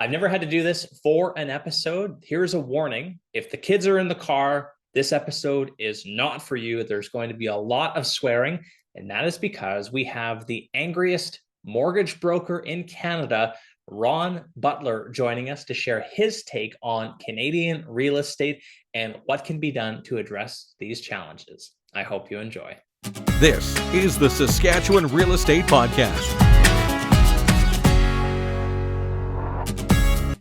I've never had to do this for an episode. Here's a warning. If the kids are in the car, this episode is not for you. There's going to be a lot of swearing, and that is because we have the angriest mortgage broker in Canada, Ron Butler, joining us to share his take on Canadian real estate and what can be done to address these challenges. I hope you enjoy. This is the Saskatchewan Real Estate Podcast.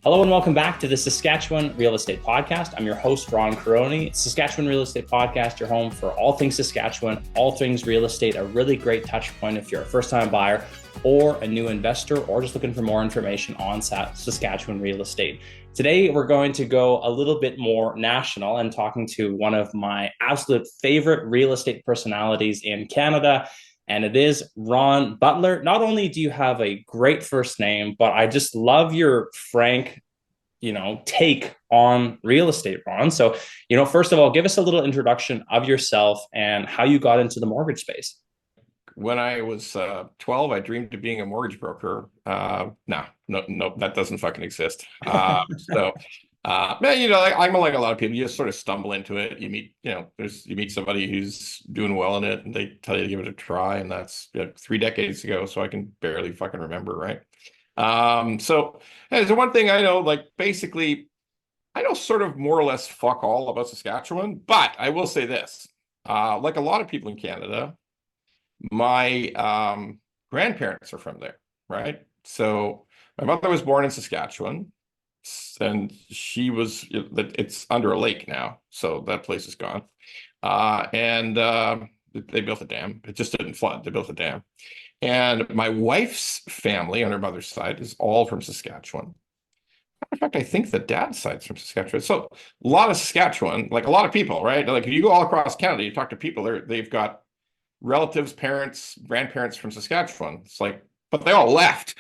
Hello and welcome back to the Saskatchewan Real Estate Podcast. I'm your host, Ron Caroni. Saskatchewan Real Estate Podcast, your home for all things Saskatchewan, all things real estate, a really great touch point if you're a first-time buyer or a new investor or just looking for more information on Saskatchewan real estate. Today, we're going to go a little bit more national and talking to one of my absolute favorite real estate personalities in Canada, and it is Ron Butler. Not only do you have a great first name, but I just love your frank, take on real estate, Ron. So, first of all, give us a little introduction of yourself and how you got into the mortgage space. When I was 12, I dreamed of being a mortgage broker. No, that doesn't fucking exist. Man, I'm like a lot of people. You just sort of stumble into it. You meet, you meet somebody who's doing well in it, and they tell you to give it a try. And that's 3 decades ago, so I can barely fucking remember, right? So there's one thing I know, basically, I know sort of more or less fuck all about Saskatchewan, but I will say this: like a lot of people in Canada, my grandparents are from there, right? So my mother was born in Saskatchewan, and it's under a lake now, so that place is gone. They built a dam. It just didn't flood. They built a dam. And my wife's family on her mother's side is all from Saskatchewan. In fact, I think the dad's side's from Saskatchewan. So a lot of Saskatchewan, like a lot of people, right? Like if you go all across Canada, you talk to people, they've got relatives, parents, grandparents from Saskatchewan. It's like, but they all left.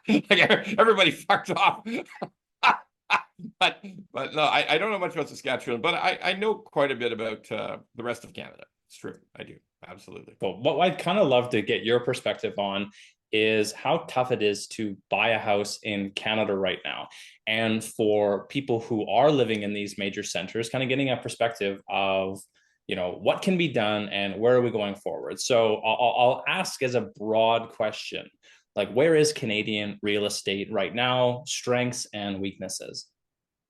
Like everybody fucked off. But no, I don't know much about Saskatchewan, but I know quite a bit about the rest of Canada. It's true. I do. Absolutely. Well, what I'd kind of love to get your perspective on is how tough it is to buy a house in Canada right now. And for people who are living in these major centers, kind of getting a perspective of what can be done and where are we going forward? So I'll ask as a broad question, like where is Canadian real estate right now, strengths and weaknesses?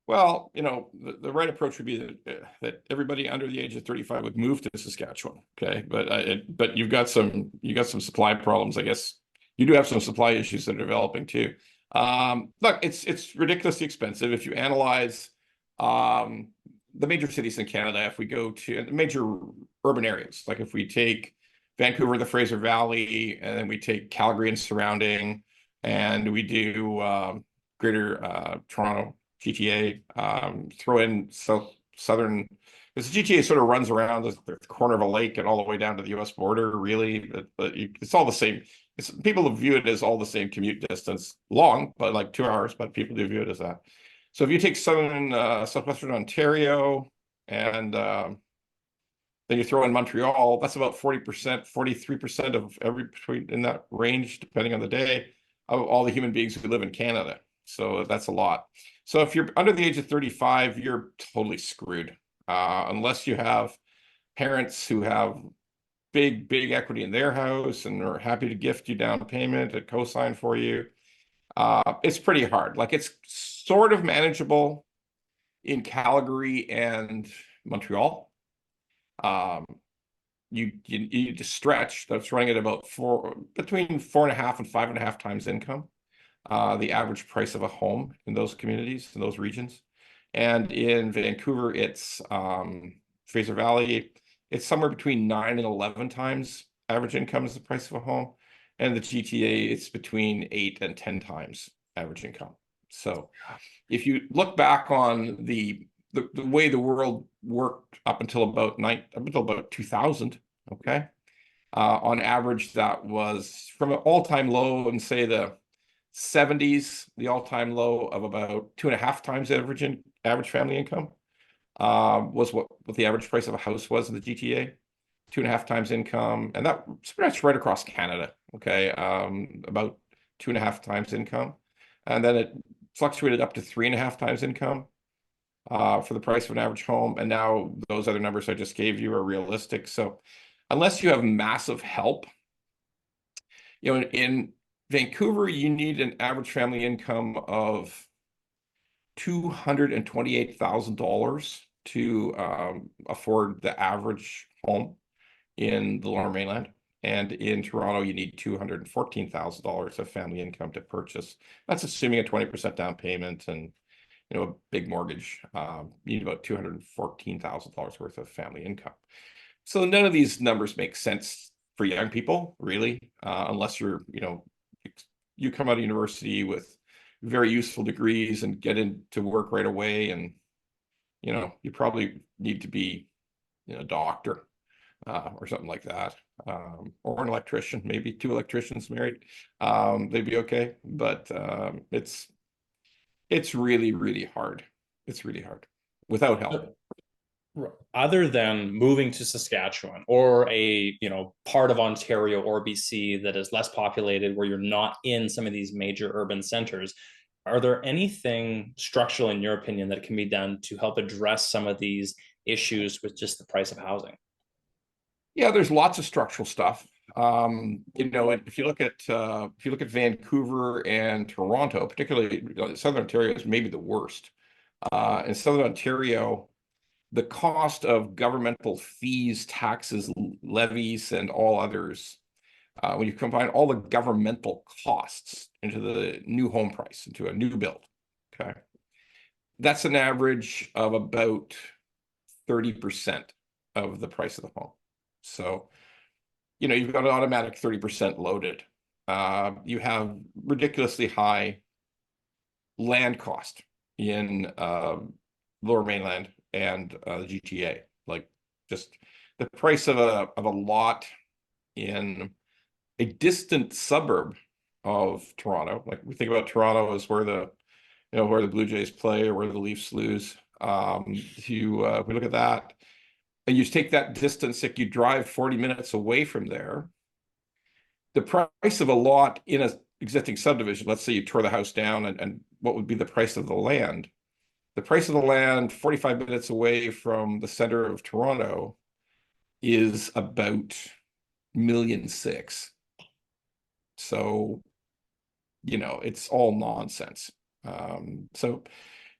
Well, the right approach would be that everybody under the age of 35 would move to Saskatchewan. Okay, but you've got some supply problems. I guess you do have some supply issues that are developing too. Look, it's ridiculously expensive if you analyze the major cities in Canada. If we go to major urban areas, like if we take Vancouver, the Fraser Valley, and then we take Calgary and surrounding, and we do Greater Toronto, GTA, throw in southern, because the GTA sort of runs around the corner of a lake and all the way down to the U.S. border, really. But it's all the same. People view it as all the same commute distance, long, but like 2 hours, but people do view it as that. So if you take southwestern Ontario, and then you throw in Montreal, that's about 40%, 43% of between in that range, depending on the day, of all the human beings who live in Canada. So that's a lot. So if you're under the age of 35, you're totally screwed, unless you have parents who have big equity in their house and are happy to gift you down payment and co-sign for you. It's pretty hard. Like it's sort of manageable in Calgary and Montreal. You just stretch. That's running at about between 4.5 and 5.5 times income. The average price of a home in those communities, in those regions. And in Vancouver, it's Fraser Valley, it's somewhere between 9 and 11 times average income is the price of a home. And the GTA, it's between 8 and 10 times average income. So if you look back on the way the world worked up until about 2000, okay, on average, that was from an all-time low in, say, the 70s, the all-time low of about 2.5 times average family income was what the average price of a house was in the GTA. 2.5 times income, and that's right across Canada. Okay, about 2.5 times income. and then it fluctuated up to 3.5 times income for the price of an average home. And now those other numbers I just gave you are realistic. So unless you have massive help, in Vancouver, you need an average family income of $228,000 to afford the average home in the Lower Mainland. And in Toronto, you need $214,000 of family income to purchase. That's assuming a 20% down payment and a big mortgage. You need about $214,000 worth of family income. So none of these numbers make sense for young people, really, unless you come out of university with very useful degrees and get into work right away, and you probably need to be a doctor or something like that, or an electrician, maybe 2 electricians married. They'd be okay, but it's really, really hard. It's really hard without help. Other than moving to Saskatchewan or a part of Ontario or BC that is less populated, where you're not in some of these major urban centers, are there anything structural, in your opinion, that can be done to help address some of these issues with just the price of housing? Yeah, there's lots of structural stuff. If you look at Vancouver and Toronto, particularly Southern Ontario is maybe the worst. In Southern Ontario, the cost of governmental fees, taxes, levies, and all others, when you combine all the governmental costs into the new home price, into a new build, okay, that's an average of about 30% of the price of the home. So, you've got an automatic 30% loaded. You have ridiculously high land cost in Lower Mainland and the GTA. Like, just the price of a lot in a distant suburb of Toronto. Like, we think about Toronto as where the Blue Jays play or where the Leafs lose. If we look at that, and you take that distance, if you drive 40 minutes away from there, the price of a lot in an existing subdivision, let's say you tore the house down, and what would be the price of the land? The price of the land 45 minutes away from the center of Toronto is about $1.6 million. So, it's all nonsense. So,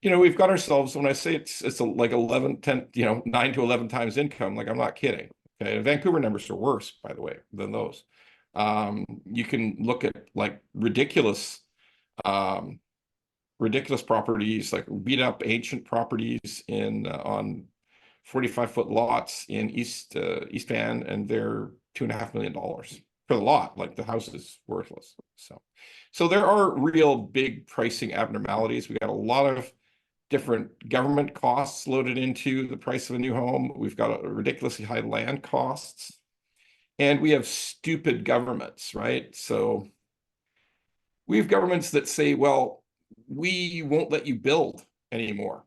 we've got ourselves, when I say it's like 11, 10, 9 to 11 times income, like, I'm not kidding. Okay. And Vancouver numbers are worse, by the way, than those. You can look at like ridiculous properties, like beat up ancient properties on 45-foot lots in East Van, and they're $2.5 million for the lot. Like, the house is worthless. So there are real big pricing abnormalities. We got a lot of different government costs loaded into the price of a new home. We've got ridiculously high land costs, and we have stupid governments, right? So we have governments that say, well, we won't let you build anymore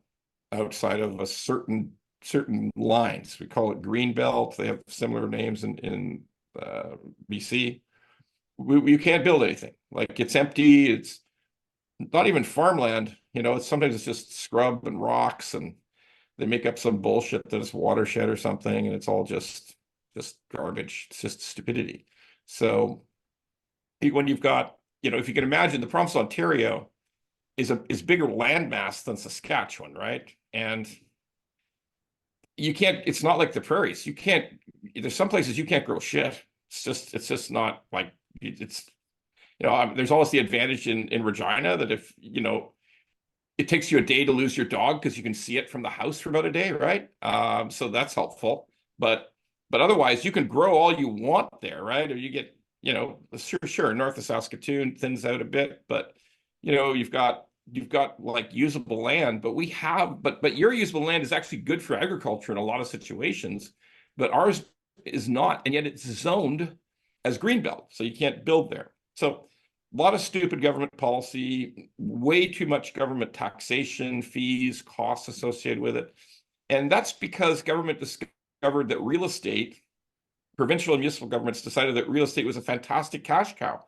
outside of a certain lines. We call it green belt. They have similar names in BC. You can't build anything. Like, it's empty. It's not even farmland. Sometimes it's just scrub and rocks, and they make up some bullshit that it's watershed or something, and it's all just garbage. It's just stupidity. So when you've got, if you can imagine, the province of Ontario is bigger landmass than Saskatchewan, right? And it's not like the prairies. There's some places you can't grow shit. It's just not like, there's always the advantage in Regina that if, it takes you a day to lose your dog because you can see it from the house for about a day, right? So that's helpful. But otherwise, you can grow all you want there, right? Or you get, sure, north of Saskatoon thins out a bit, but you've got like usable land. But your usable land is actually good for agriculture in a lot of situations, but ours is not, and yet it's zoned as greenbelt, so you can't build there. So a lot of stupid government policy, way too much government taxation, fees, costs associated with it. And that's because government discovered that provincial and municipal governments decided that real estate was a fantastic cash cow.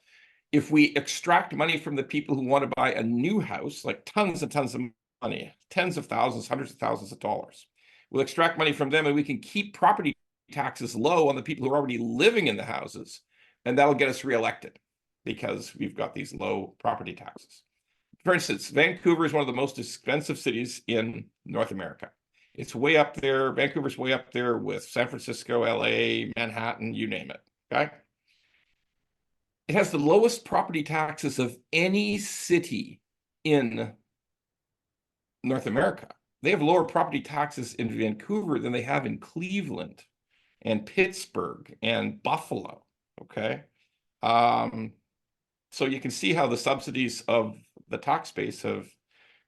if we extract money from the people who want to buy a new house, like tons and tons of money, tens of thousands, hundreds of thousands of dollars, we'll extract money from them and we can keep property taxes low on the people who are already living in the houses. And that'll get us reelected because we've got these low property taxes. For instance, Vancouver is one of the most expensive cities in North America. It's way up there. Vancouver's way up there with San Francisco, LA, Manhattan, you name it. Okay. It has the lowest property taxes of any city in North America. They have lower property taxes in Vancouver than they have in Cleveland and Pittsburgh and Buffalo. Okay. So you can see how the subsidies of the tax base have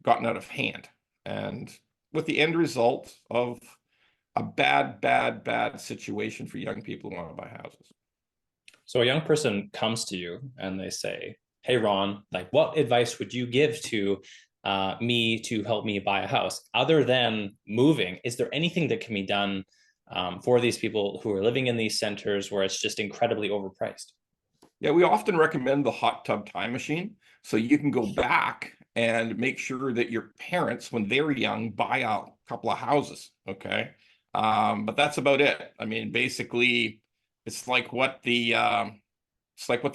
gotten out of hand, and with the end result of a bad situation for young people who want to buy houses. So a young person comes to you and they say, hey, Ron, like, what advice would you give to me to help me buy a house? Other than moving, is there anything that can be done for these people who are living in these centers where it's just incredibly overpriced? Yeah, we often recommend the hot tub time machine. So you can go back and make sure that your parents, when they were young, buy a couple of houses. Okay. But that's about it. I mean, basically, it's like what the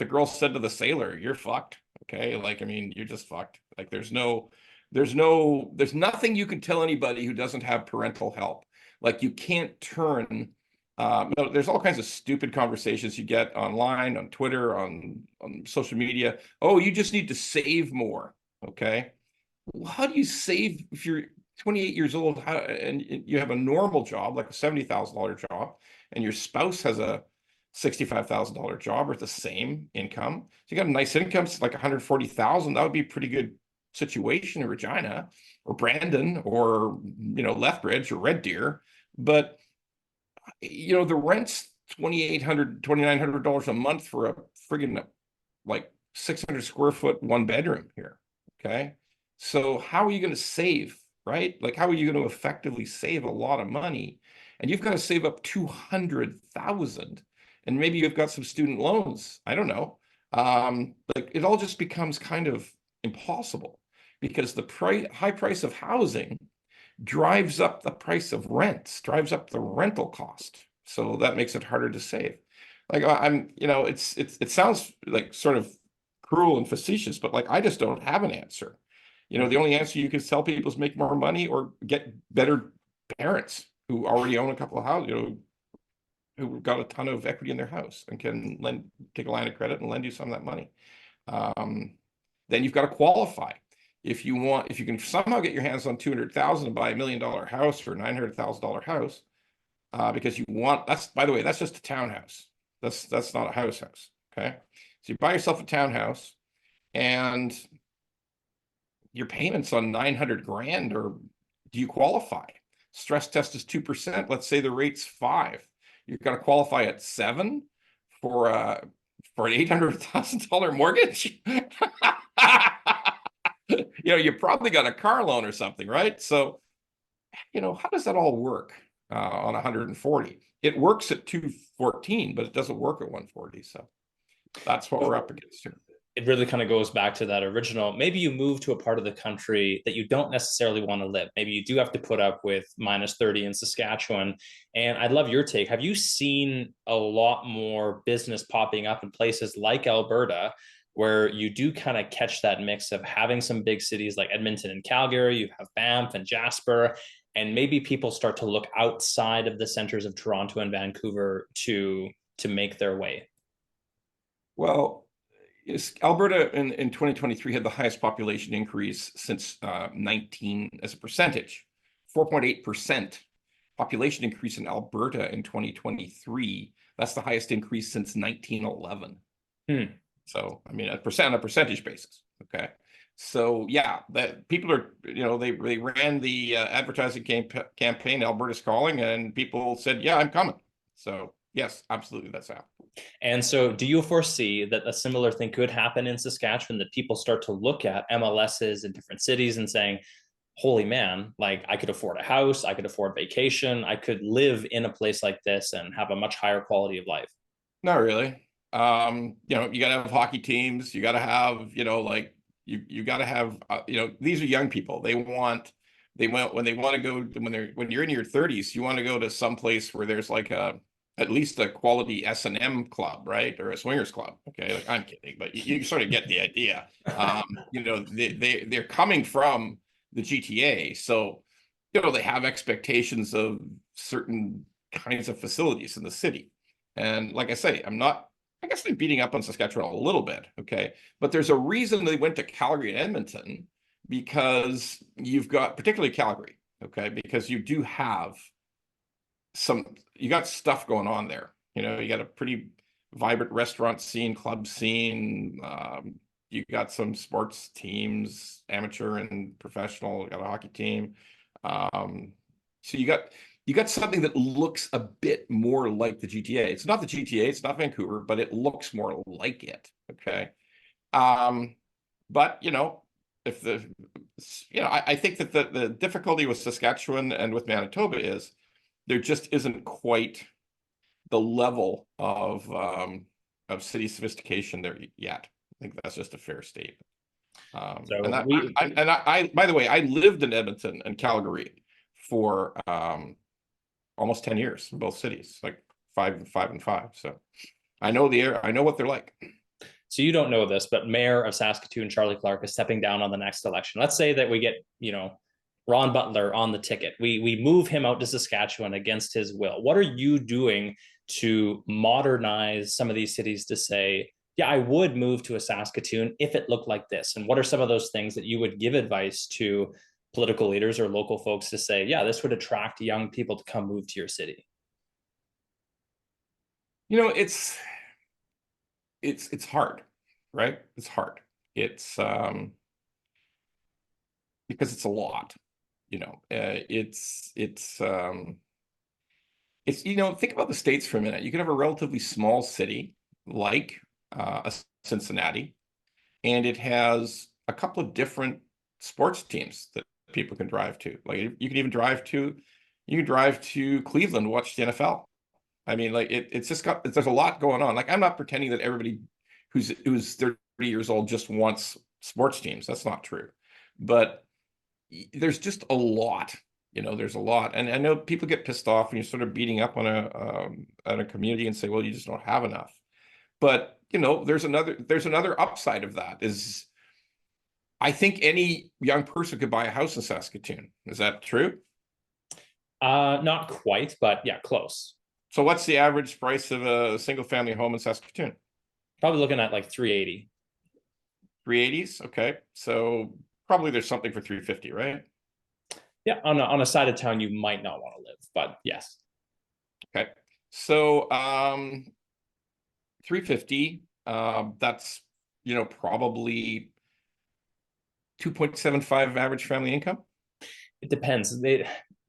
girl said to the sailor, you're fucked. Okay. Like, I mean, you're just fucked. Like there's nothing you can tell anybody who doesn't have parental help. Like you can't turn no, there's all kinds of stupid conversations you get online, on Twitter, on social media. Oh, you just need to save more. Okay. Well, how do you save if you're 28 years old and you have a normal job, like a $70,000 job, and your spouse has a $65,000 job or the same income? So you got a nice income, it's like 140,000. That would be a pretty good situation in Regina or Brandon or, Lethbridge or Red Deer. But the rent's $2,900 a month for a friggin' like 600 square foot 1 bedroom here. Okay. So how are you going to save, right? Like, how are you going to effectively save a lot of money? And you've got to save up 200,000, and maybe you've got some student loans. I don't know. Like it all just becomes kind of impossible because the high price of housing drives up the price of rents, drives up the rental cost. So that makes it harder to save. Like it sounds like sort of cruel and facetious, but like I just don't have an answer. The only answer you can tell people is make more money or get better parents who already own a couple of houses, who've got a ton of equity in their house and can take a line of credit and lend you some of that money. Then you've got to qualify. If you can somehow get your hands on 200,000 and buy $1 million house or $900,000 house, because by the way, that's just a townhouse. That's not a house. Okay. So you buy yourself a townhouse and your payments on 900 grand, or do you qualify? Stress test is 2%. Let's say the rate's 5. You're going to qualify at 7 for an $800,000 mortgage. You probably got a car loan or something, right? So, how does that all work on 140? It works at 214, but it doesn't work at 140. So that's what we're up against here. It really kind of goes back to that original. Maybe you move to a part of the country that you don't necessarily want to live. Maybe you do have to put up with minus 30 in Saskatchewan. And I'd love your take. Have you seen a lot more business popping up in places like Alberta, where you do kind of catch that mix of having some big cities like Edmonton and Calgary, you have Banff and Jasper, and maybe people start to look outside of the centers of Toronto and Vancouver to make their way? Well, Alberta in 2023 had the highest population increase since 19 as a percentage, 4.8% population increase in Alberta in 2023. That's the highest increase since 1911. So, I mean, on a percentage basis. Okay. So yeah, that people are, they ran the advertising campaign, Alberta's Calling, and people said, yeah, I'm coming. So yes, absolutely. That's happening. And so do you foresee that a similar thing could happen in Saskatchewan, that people start to look at MLSs in different cities and saying, holy man, like I could afford a house, I could afford vacation, I could live in a place like this and have a much higher quality of life? Not really. You know, you got to have hockey teams. You got to have, you know, like you got to have, you know, these are young people. They want when they want to go when you're in your 30s, you want to go to some place where there's like at least a quality S&M club, right? Or a swingers club. Okay. Like I'm kidding, but you sort of get the idea. You know, they're coming from the GTA. So, you know, they have expectations of certain kinds of facilities in the city. And like I say, I guess I'm beating up on Saskatchewan a little bit, okay? But there's a reason they went to Calgary and Edmonton, because you've got, particularly Calgary, okay? Because you do have you got stuff going on there. You know, you got a pretty vibrant restaurant scene, club scene. You got some sports teams, amateur and professional. You got a hockey team. So you got something that looks a bit more like the GTA. It's not the GTA, it's not Vancouver, but it looks more like it. Okay. But you know, I think that the difficulty with Saskatchewan and with Manitoba is there just isn't quite the level of city sophistication there yet. I think that's just a fair statement. So By the way, I lived in Edmonton and Calgary for almost 10 years in both cities, like 5 and 5. So I know I know what they're like. So you don't know this, but Mayor of Saskatoon, Charlie Clark, is stepping down on the next election. Let's say that we get, you know, Ron Butler on the ticket. We move him out to Saskatchewan against his will. What are you doing to modernize some of these cities to say, yeah, I would move to a Saskatoon if it looked like this? And what are some of those things that you would give advice to political leaders or local folks to say, yeah, this would attract young people to come move to your city? You know, it's hard, right? It's hard. It's because it's a lot, you know. It's you know, think about the States for a minute. You can have a relatively small city like a Cincinnati, and it has a couple of different sports teams that people can drive to. Like you can even drive to Cleveland to watch the NFL. I mean, like it's just there's a lot going on. Like I'm not pretending that everybody who's 30 years old just wants sports teams. That's not true. But there's just a lot. You know, there's a lot, and I know people get pissed off when you're sort of beating up on a community and say, well, you just don't have enough. But you know, there's another upside of that is I think any young person could buy a house in Saskatoon. Is that true? Not quite, but yeah, close. So what's the average price of a single family home in Saskatoon? Probably looking at like 380. 380s. Okay. So probably there's something for 350, right? Yeah, on a side of town you might not want to live, but yes. Okay. So 350, that's, you know, probably 2.75 average family income. It depends.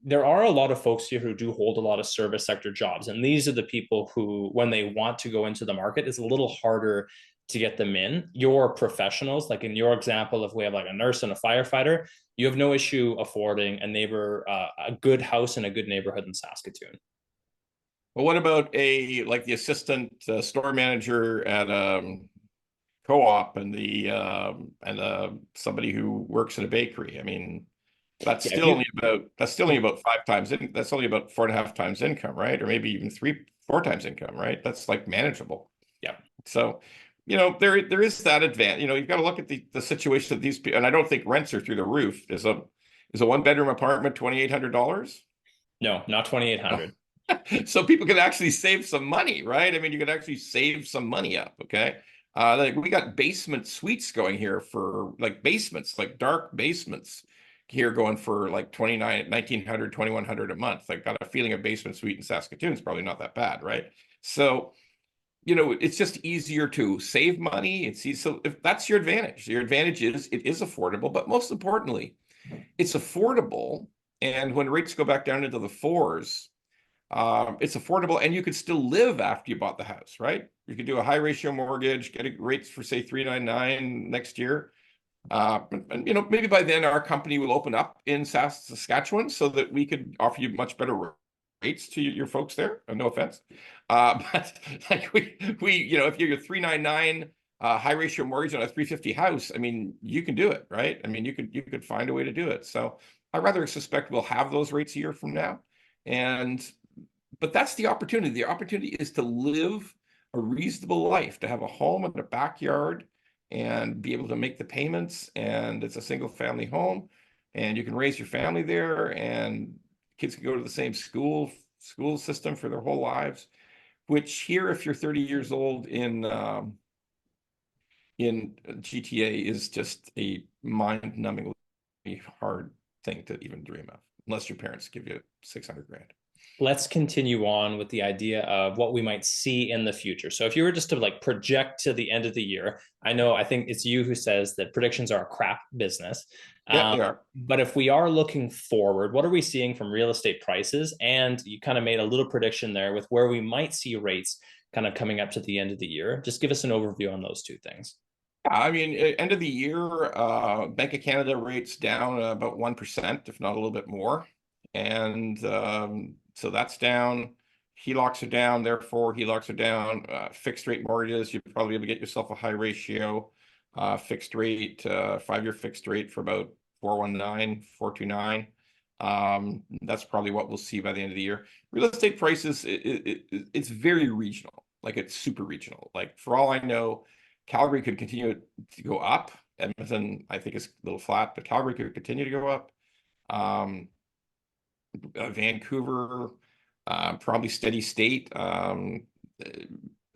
There are a lot of folks here who do hold a lot of service sector jobs, and these are the people who, when they want to go into the market, it's a little harder to get them in. Your professionals, like in your example, if we have like a nurse and a firefighter, you have no issue affording a good house in a good neighborhood in Saskatoon. Well, what about like the assistant store manager at co-op and somebody who works in a bakery? I mean, that's Yeah, still only about 5 times that's only about 4.5 times income, right? Or maybe even 4 times income, right? That's like manageable. Yeah. So, you know, there is that advantage. You know, you've got to look at the situation of these people, and I don't think rents are through the roof. Is a 1-bedroom apartment $2,800? No, not 2,800. So people can actually save some money, right? I mean, you could actually save some money up. Okay. Like we got basement suites going here for like basements, like dark basements here going for like 1,900, 2,100 a month. I got a feeling a basement suite in Saskatoon is probably not that bad, right? So, you know, it's just easier to save money. So if that's your advantage is it is affordable, but most importantly, it's affordable. And when rates go back down into the fours, it's affordable, and you could still live after you bought the house, right? You could do a high ratio mortgage, get a rates for say 3.99 next year. And you know, maybe by then our company will open up in Saskatchewan so that we could offer you much better rates to your folks there. No offense. But like you know, if you're 399 high ratio mortgage on a 350 house, I mean, you can do it, right? I mean, you could find a way to do it. So I rather suspect we'll have those rates a year from now. But that's the opportunity. The opportunity is to live a reasonable life, to have a home and a backyard and be able to make the payments. And it's a single family home and you can raise your family there and kids can go to the same school system for their whole lives, which here, if you're 30 years old in GTA is just a mind-numbingly hard thing to even dream of, unless your parents give you 600 grand. Let's continue on with the idea of what we might see in the future. So if you were just to like project to the end of the year, I think it's you who says that predictions are a crap business. Yeah, they are. But if we are looking forward, what are we seeing from real estate prices? And you kind of made a little prediction there with where we might see rates kind of coming up to the end of the year. Just give us an overview on those two things. I mean, end of the year, Bank of Canada rates down about 1%, if not a little bit more. And so that's down. HELOCs are down, therefore HELOCs are down. Fixed rate mortgages, you'd probably be able to get yourself a high ratio fixed rate, 5-year fixed rate for about 419, 429. That's probably what we'll see by the end of the year. Real estate prices, it's very regional, like it's super regional. Like for all I know, Calgary could continue to go up. Edmonton, I think, is a little flat, but Calgary could continue to go up. Vancouver, probably steady state,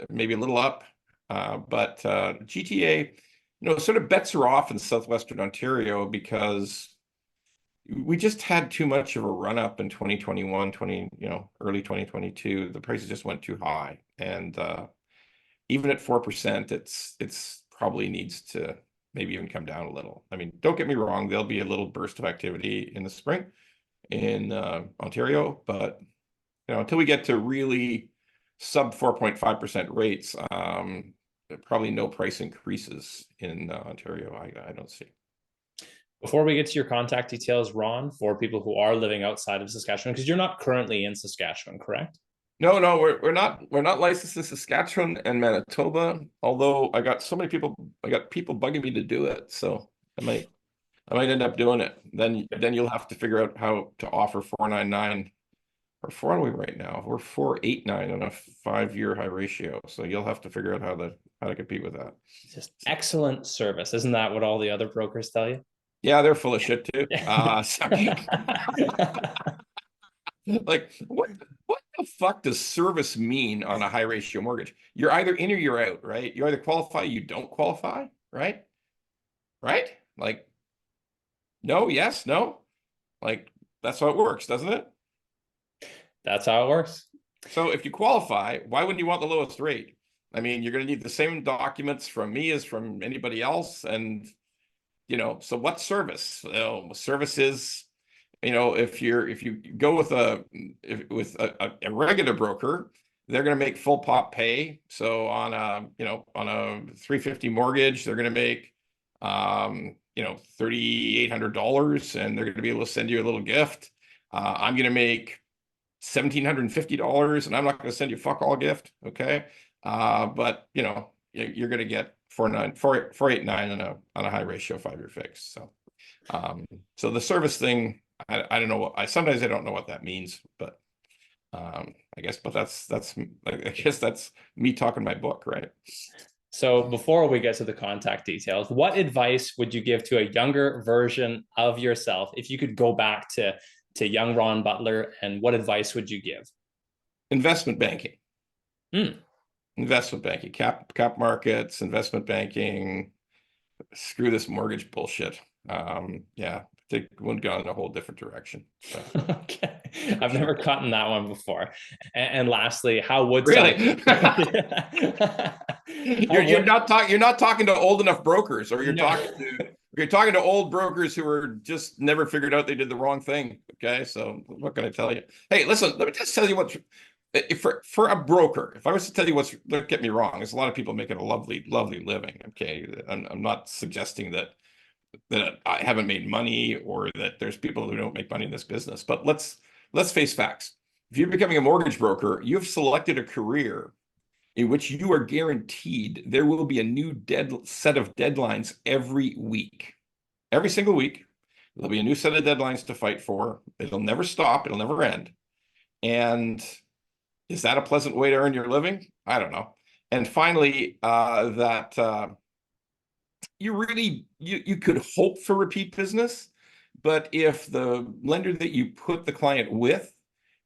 maybe a little up. But GTA, you know, sort of bets are off in southwestern Ontario because we just had too much of a run up in 2021, early 2022. The prices just went too high. And even at 4%, it's probably needs to maybe even come down a little. I mean, don't get me wrong, there'll be a little burst of activity in the spring in Ontario, but you know, until we get to really sub 4.5% rates, probably no price increases in Ontario. I don't see. Before we get to your contact details, Ron, for people who are living outside of Saskatchewan, because you're not currently in Saskatchewan, correct? No, we're not licensed in Saskatchewan and Manitoba. Although I got people bugging me to do it, so I might end up doing it. Then you'll have to figure out how to offer 499 or 4 are we right now? We're 489 on a 5-year high ratio. So you'll have to figure out how to compete with that. Just excellent service. Isn't that what all the other brokers tell you? Yeah, they're full of shit too. Like what the fuck does service mean on a high ratio mortgage? You're either in or you're out, right? You either qualify, you don't qualify, right? Right? Like no, yes, no. Like that's how it works, doesn't it? That's how it works. So if you qualify, why wouldn't you want the lowest rate? I mean, you're going to need the same documents from me as from anybody else. And, you know, so what service? Service is, you know, if you go with a regular broker, they're going to make full pop pay. So on a 350 mortgage, they're going to make, $3,800 and they're going to be able to send you a little gift. I'm going to make $1,750 and I'm not going to send you fuck all gift. Okay. But you know, you're going to get 489 on a high ratio 5-year fix. So, so the service thing, I don't know. Sometimes I don't know what that means, but I guess that's me talking my book, right? So before we get to the contact details, what advice would you give to a younger version of yourself if you could go back to young Ron Butler, and what advice would you give? Investment banking. Investment banking, cap markets, investment banking. Screw this mortgage bullshit. Yeah, they would go in a whole different direction. So. Okay, I've never gotten that one before. And lastly, how would really? You're not talking to old enough brokers, or you're talking to old brokers who are just never figured out they did the wrong thing. Okay, so what can I tell you? Hey, listen, let me just tell you what. For a broker, if I was to tell you don't get me wrong, there's a lot of people making a lovely living. Okay, I'm not suggesting that I haven't made money or that there's people who don't make money in this business, but let's face facts. if you're becoming a mortgage broker, you've selected a career in which you are guaranteed there will be a new set of deadlines every week. Every single week, there'll be a new set of deadlines to fight for. It'll never stop. It'll never end. And is that a pleasant way to earn your living? I don't know. And finally, you could hope for repeat business, but if the lender that you put the client with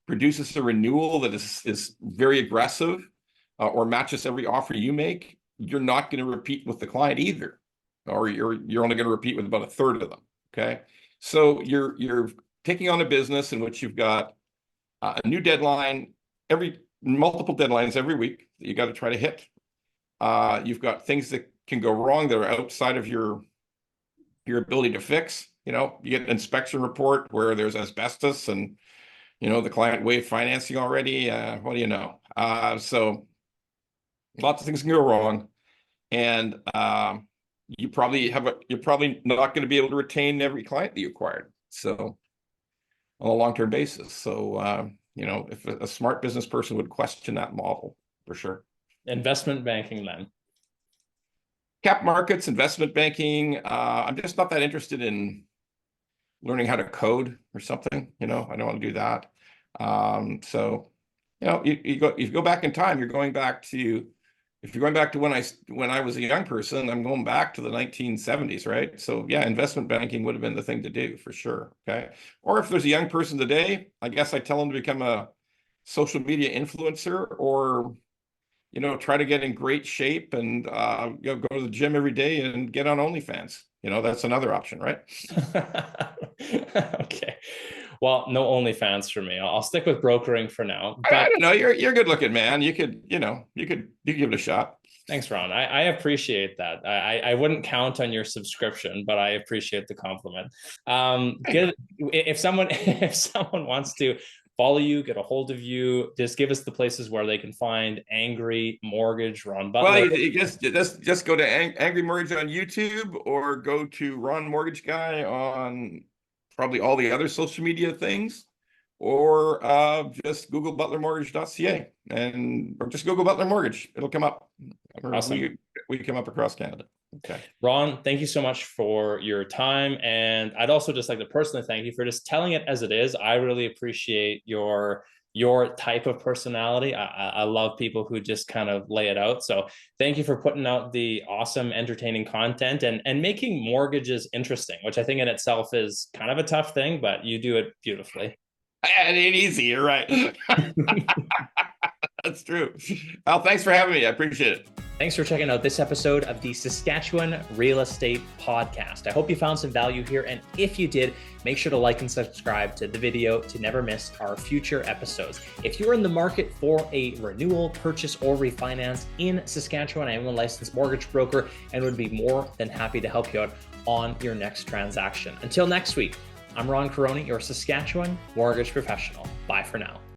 produces a renewal that is very aggressive, or matches every offer you make, you're not going to repeat with the client either, or you're only going to repeat with about a third of them. Okay, so you're taking on a business in which you've got a new deadline, multiple deadlines every week that you got to try to hit. You've got things that can go wrong that are outside of your ability to fix. You get an inspection report where there's asbestos and the client waived financing already. What do you know? So lots of things can go wrong, and you're probably not going to be able to retain every client that you acquired. So on a long-term basis. So if a smart business person would question that model for sure. Investment banking then. Cap markets, investment banking. I'm just not that interested in learning how to code or something. I don't want to do that. So you go back in time. If you're going back to when I was a young person, I'm going back to the 1970s, right? So yeah, investment banking would have been the thing to do for sure. Okay. Or if there's a young person today, I guess I tell them to become a social media influencer, or try to get in great shape and go to the gym every day and get on OnlyFans. That's another option, right? Okay. Well, no OnlyFans for me. I'll stick with brokering for now. But I don't know. You're a good looking man. You could give it a shot. Thanks, Ron. I appreciate that. I wouldn't count on your subscription, but I appreciate the compliment. If someone wants to follow you, get a hold of you, just give us the places where they can find Angry Mortgage, Ron Butler. Well, you just go to Angry Mortgage on YouTube, or go to Ron Mortgage Guy on probably all the other social media things, or just Google butlermortgage.ca, or just Google Butler Mortgage. It'll come up. Awesome. We come up across Canada. Okay. Ron, thank you so much for your time. And I'd also just like to personally thank you for just telling it as it is. I really appreciate your type of personality. I love people who just kind of lay it out. So thank you for putting out the awesome, entertaining content and making mortgages interesting, which I think in itself is kind of a tough thing, but you do it beautifully. And it ain't easy, you're right. That's true. Well, thanks for having me. I appreciate it. Thanks for checking out this episode of the Saskatchewan Real Estate Podcast. I hope you found some value here. And if you did, make sure to like and subscribe to the video to never miss our future episodes. If you're in the market for a renewal, purchase, or refinance in Saskatchewan, I am a licensed mortgage broker and would be more than happy to help you out on your next transaction. Until next week, I'm Ron Caroni, your Saskatchewan mortgage professional. Bye for now.